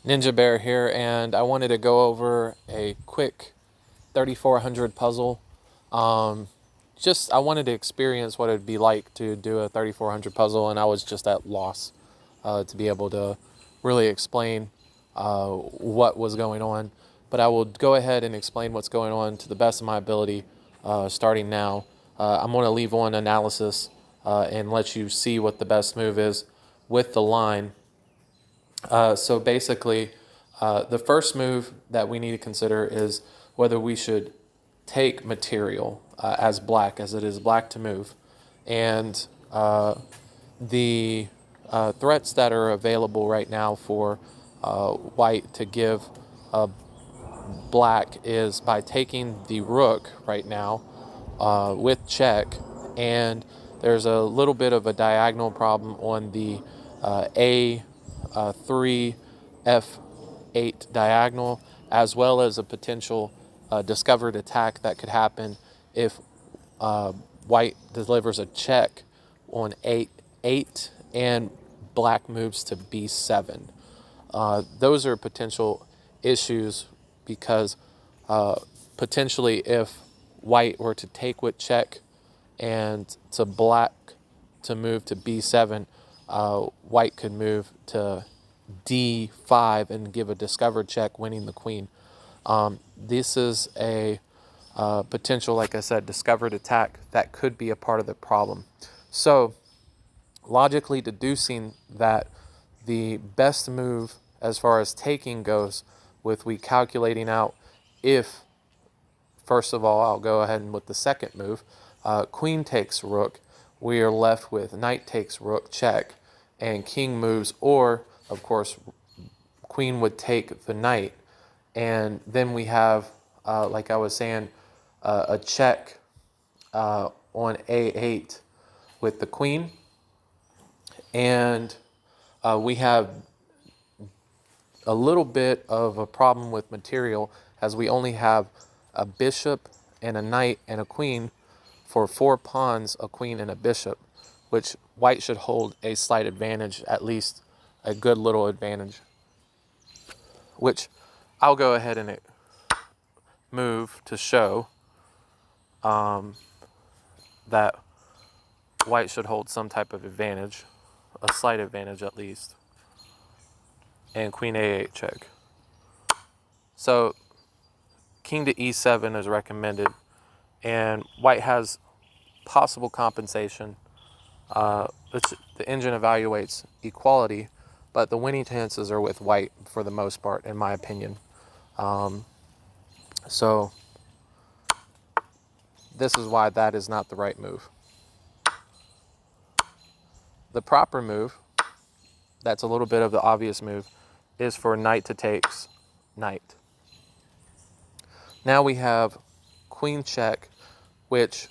Ninja Bear here, and I wanted to go over a quick 3400 puzzle. Um, I wanted to experience what it'd be like to do a 3400 puzzle, and I was just at loss to be able to really explain what was going on. But I will go ahead and explain what's going on to the best of my ability starting now. I'm going to leave on analysis and let you see what the best move is with the line. So basically, the first move that we need to consider is whether we should take material as black, as it is black to move. And the threats that are available right now for white to give black is by taking the rook right now with check, and there's a little bit of a diagonal problem on the A3 F8 diagonal, as well as a potential discovered attack that could happen if white delivers a check on 8 and black moves to B7. Those are potential issues because potentially if white were to take with check and to black to move to B7, white could move to D5 and give a discovered check, winning the queen. This is a potential, like I said, discovered attack that could be a part of the problem. So, logically deducing that the best move as far as taking goes, with we calculating out if, first of all, I'll go ahead and with the second move, queen takes rook, we are left with knight takes rook, check, and king moves, or, of course, queen would take the knight, and then we have, like I was saying, a check on A8 with the queen, and we have a little bit of a problem with material as we only have a bishop and a knight and a queen for 4 pawns, a queen and a bishop, which white should hold a slight advantage, at least a good little advantage, which I'll go ahead and move to show that white should hold some type of advantage, a slight advantage at least, and queen A8 check. So king to E7 is recommended, and white has possible compensation. The engine evaluates equality, but the winning chances are with white for the most part, in my opinion. So this is why that is not the right move. The proper move, that's a little bit of the obvious move, is for knight to takes knight. Now we have queen check, which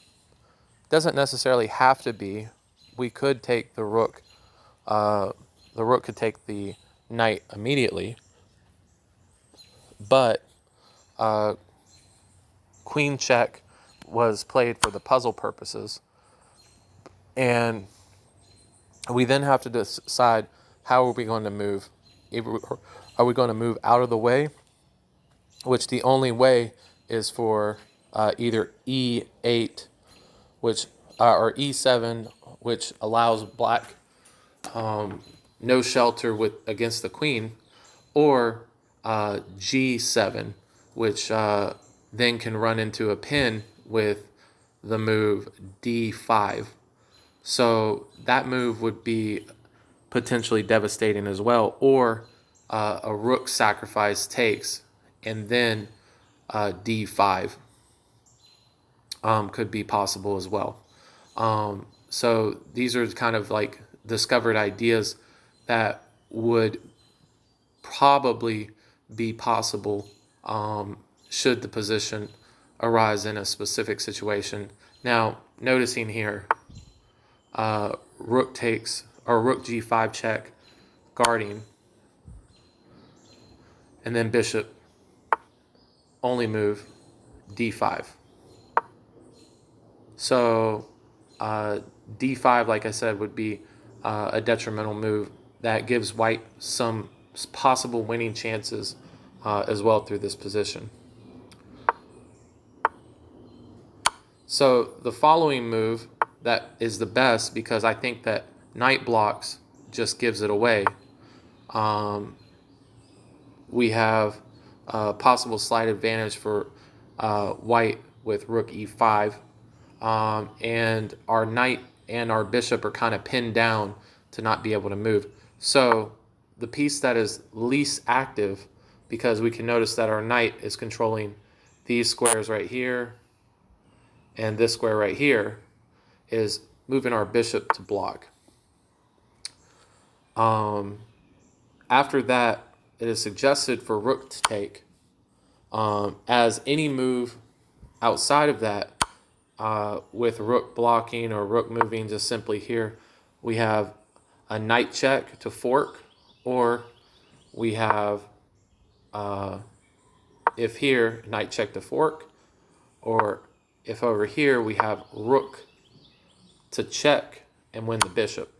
doesn't necessarily have to be. We could take the rook. The rook could take the knight immediately, but queen check was played for the puzzle purposes, and we then have to decide how are we going to move. Are we going to move out of the way, which the only way is for either E8, which or E7, which allows black no shelter against the queen, or G7, which then can run into a pin with the move D5. So that move would be potentially devastating as well, or a rook sacrifice takes, and then D5 could be possible as well. So these are kind of like discovered ideas that would probably be possible should the position arise in a specific situation. Now, noticing here, rook takes, or rook G5 check, guarding, and then bishop, only move D5. So D5, like I said, would be a detrimental move that gives white some possible winning chances as well through this position. So the following move that is the best, because I think that knight blocks just gives it away. We have a possible slight advantage for white with rook e5. And our knight and our bishop are kind of pinned down to not be able to move. So the piece that is least active, because we can notice that our knight is controlling these squares right here and this square right here, is moving our bishop to block. After that, it is suggested for rook to take, as any move outside of that, with rook blocking or rook moving, just simply here we have a knight check to fork, or we have if here knight check to fork, or if over here we have rook to check and win the bishop.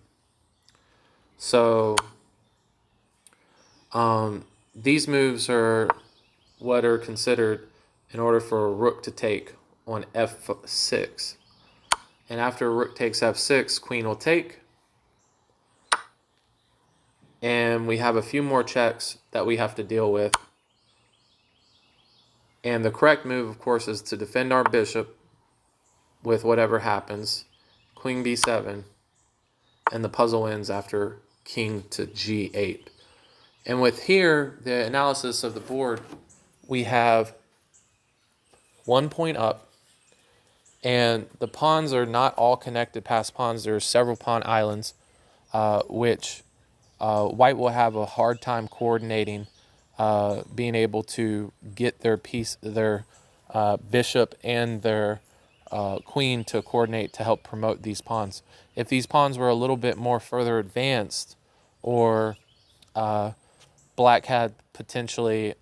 So these moves are what are considered in order for a rook to take on f6. And after rook takes f6, queen will take. And we have a few more checks that we have to deal with. And the correct move, of course, is to defend our bishop with whatever happens. Queen b7. And the puzzle ends after king to g8. And with here, the analysis of the board, we have 1 point up. And the pawns are not all connected past pawns. There are several pawn islands, which white will have a hard time coordinating, being able to get their piece, their bishop and their queen to coordinate to help promote these pawns. If these pawns were a little bit more further advanced, or black had potentially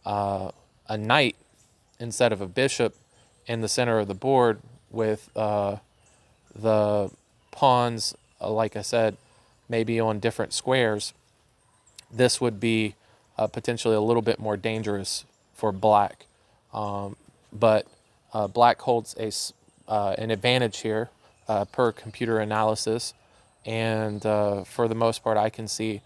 a knight instead of a bishop in the center of the board, with the pawns, like I said, maybe on different squares, this would be potentially a little bit more dangerous for black. But black holds an advantage here per computer analysis, and for the most part I can see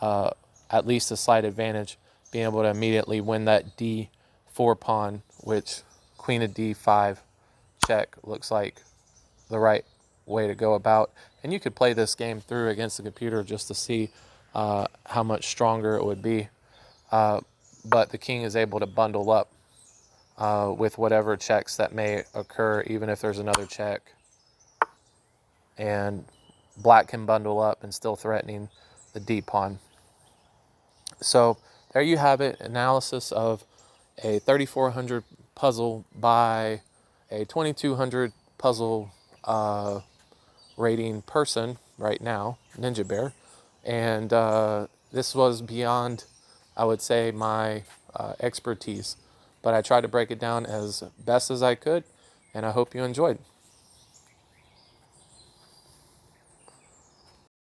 at least a slight advantage, being able to immediately win that d4 pawn, which queen of d5 check looks like the right way to go about. And you could play this game through against the computer just to see how much stronger it would be. But the king is able to bundle up with whatever checks that may occur, even if there's another check. And black can bundle up and still threatening the d pawn. So there you have it, analysis of a 3400 puzzle by a 2200 puzzle rating person right now, Ninja Bear. And this was beyond, I would say, my expertise. But I tried to break it down as best as I could, and I hope you enjoyed.